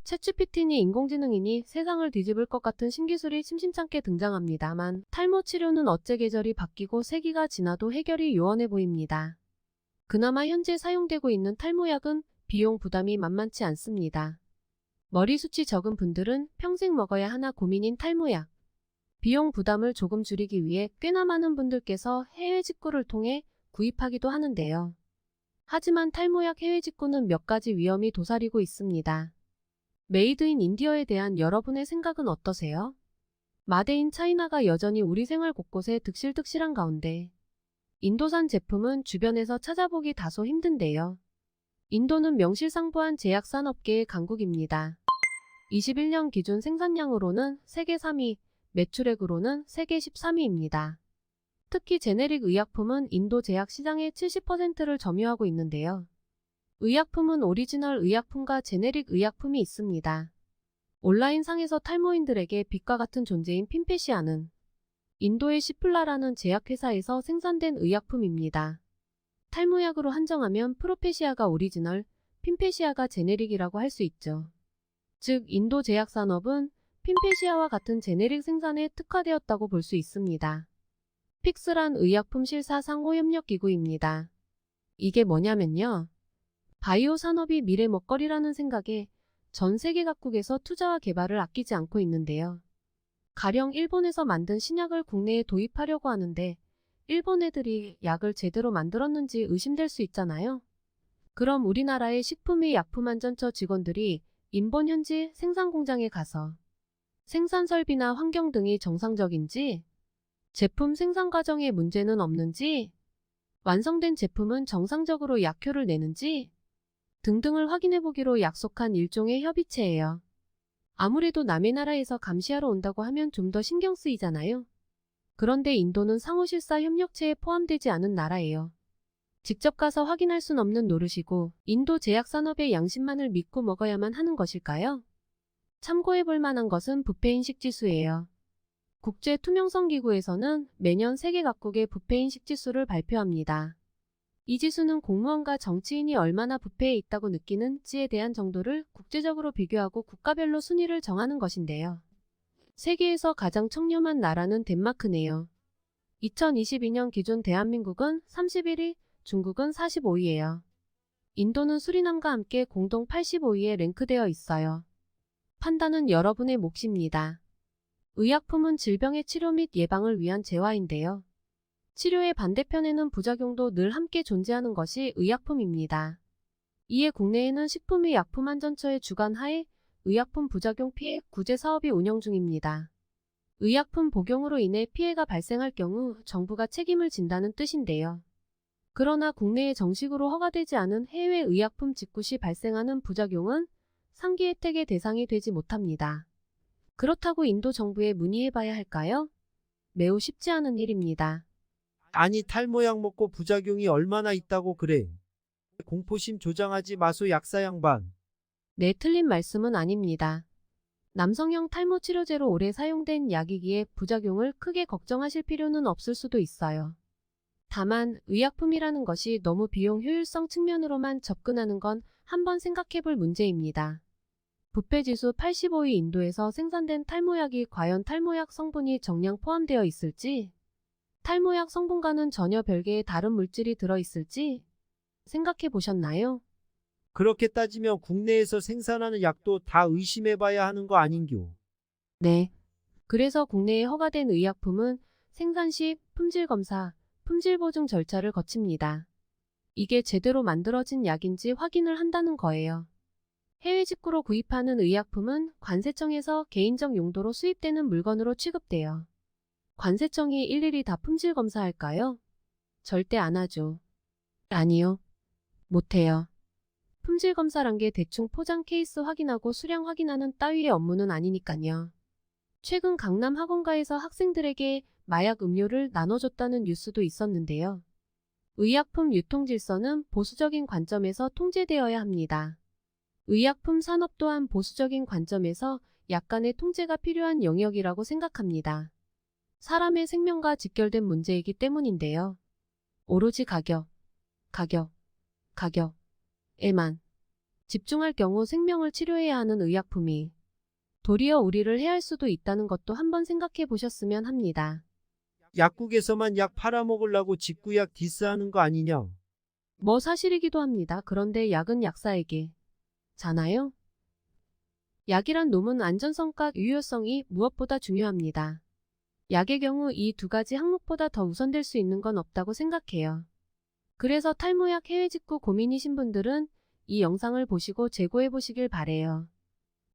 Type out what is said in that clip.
챗GPT니 인공지능이니 세상을 뒤집을 것 같은 신기술이 심심찮게 등장합니다만 탈모 치료는 어째 계절이 바뀌고 세기가 지나도 해결이 요원해 보입니다. 그나마 현재 사용되고 있는 탈모약은 비용 부담이 만만치 않습니다. 머리숱이 적은 분들은 평생 먹어야 하나 고민인 탈모약. 비용 부담을 조금 줄이기 위해 꽤나 많은 분들께서 해외 직구를 통해 구입하기도 하는데요. 하지만 탈모약 해외 직구는 몇 가지 위험이 도사리고 있습니다. 메이드 인 인디어에 대한 여러분의 생각은 어떠세요? 마데인 차이나가 여전히 우리 생활 곳곳에 득실득실한 가운데 인도산 제품은 주변에서 찾아보기 다소 힘든데요. 인도는 명실상부한 제약산업계의 강국입니다. 21년 기준 생산량으로는 세계 3위, 매출액으로는 세계 13위입니다. 특히 제네릭 의약품은 인도 제약 시장의 70%를 점유하고 있는데요. 의약품은 오리지널 의약품과 제네릭 의약품이 있습니다. 온라인상에서 탈모인들에게 빛과 같은 존재인 핀페시아는 인도의 시플라라는 제약회사에서 생산된 의약품입니다. 탈모약으로 한정하면 프로페시아가 오리지널, 핀페시아가 제네릭이라고 할 수 있죠. 즉 인도 제약산업은 핀페시아와 같은 제네릭 생산에 특화되었다고 볼 수 있습니다. 픽스란 의약품 실사 상호협력기구입니다. 이게 뭐냐면요. 바이오 산업이 미래 먹거리라는 생각에 전 세계 각국에서 투자와 개발을 아끼지 않고 있는데요. 가령 일본에서 만든 신약을 국내에 도입하려고 하는데 일본 애들이 약을 제대로 만들었는지 의심될 수 있잖아요. 그럼 우리나라의 식품의 약품안전처 직원들이 인본 현지 생산 공장에 가서 생산 설비나 환경 등이 정상적인지, 제품 생산 과정에 문제는 없는지, 완성된 제품은 정상적으로 약효를 내는지 등등을 확인해보기로 약속한 일종의 협의체예요. 아무래도 남의 나라에서 감시하러 온다고 하면 좀 더 신경 쓰이잖아요. 그런데 인도는 상호실사 협력체에 포함되지 않은 나라예요. 직접 가서 확인할 순 없는 노릇이고 인도 제약산업의 양심만을 믿고 먹어야만 하는 것일까요? 참고해볼 만한 것은 부패인식 지수예요. 국제투명성기구에서는 매년 세계 각국의 부패인식 지수를 발표합니다. 이 지수는 공무원과 정치인이 얼마나 부패해 있다고 느끼는지에 대한 정도를 국제적으로 비교하고 국가별로 순위를 정하는 것인데요. 세계에서 가장 청렴한 나라는 덴마크네요. 2022년 기준 대한민국은 31위, 중국은 45위예요. 인도는 수리남과 함께 공동 85위에 랭크되어 있어요. 판단은 여러분의 몫입니다. 의약품은 질병의 치료 및 예방을 위한 재화인데요. 치료의 반대편에는 부작용도 늘 함께 존재하는 것이 의약품입니다. 이에 국내에는 식품의 약품안전처의 주관하에 의약품 부작용 피해 구제 사업이 운영 중입니다. 의약품 복용으로 인해 피해가 발생할 경우 정부가 책임을 진다는 뜻인데요. 그러나 국내에 정식으로 허가되지 않은 해외 의약품 직구 시 발생하는 부작용은 상기 혜택의 대상이 되지 못합니다. 그렇다고 인도 정부에 문의해봐야 할까요? 매우 쉽지 않은 일입니다. 아니 탈모약 먹고 부작용이 얼마나 있다고 그래. 공포심 조장하지 마소 약사 양반. 네, 틀린 말씀은 아닙니다. 남성형 탈모 치료제로 오래 사용된 약이기에 부작용을 크게 걱정하실 필요는 없을 수도 있어요. 다만 의약품이라는 것이 너무 비용 효율성 측면으로만 접근하는 건 한번 생각해볼 문제입니다. 부패지수 85위 인도에서 생산된 탈모약이 과연 탈모약 성분이 정량 포함되어 있을지, 탈모약 성분과는 전혀 별개의 다른 물질이 들어있을지 생각해 보셨나요? 그렇게 따지면 국내에서 생산하는 약도 다 의심해봐야 하는 거 아닌교. 네. 그래서 국내에 허가된 의약품은 생산 시 품질검사, 품질보증 절차를 거칩니다. 이게 제대로 만들어진 약인지 확인을 한다는 거예요. 해외 직구로 구입하는 의약품은 관세청에서 개인적 용도로 수입되는 물건으로 취급돼요. 관세청이 일일이 다 품질 검사할까요? 절대 안 하죠. 아니요. 못해요. 품질 검사란 게 대충 포장 케이스 확인하고 수량 확인하는 따위의 업무는 아니니까요. 최근 강남 학원가에서 학생들에게 마약 음료를 나눠줬다는 뉴스도 있었는데요. 의약품 유통 질서는 보수적인 관점에서 통제되어야 합니다. 의약품 산업 또한 보수적인 관점에서 약간의 통제가 필요한 영역이라고 생각합니다. 사람의 생명과 직결된 문제이기 때문인데요. 오로지 가격, 가격에만 집중할 경우 생명을 치료해야 하는 의약품이 도리어 우리를 해할 수도 있다는 것도 한번 생각해 보셨으면 합니다. 약국에서만 약 팔아먹으려고 직구약 디스하는 거 아니냐? 뭐 사실이기도 합니다. 그런데 약은 약사에게 잖아요? 약이란 놈은 안전성과 유효성이 무엇보다 중요합니다. 약의 경우 이 두 가지 항목보다 더 우선될 수 있는 건 없다고 생각해요. 그래서 탈모약 해외 직구 고민이신 분들은 이 영상을 보시고 재고해 보시길 바래요.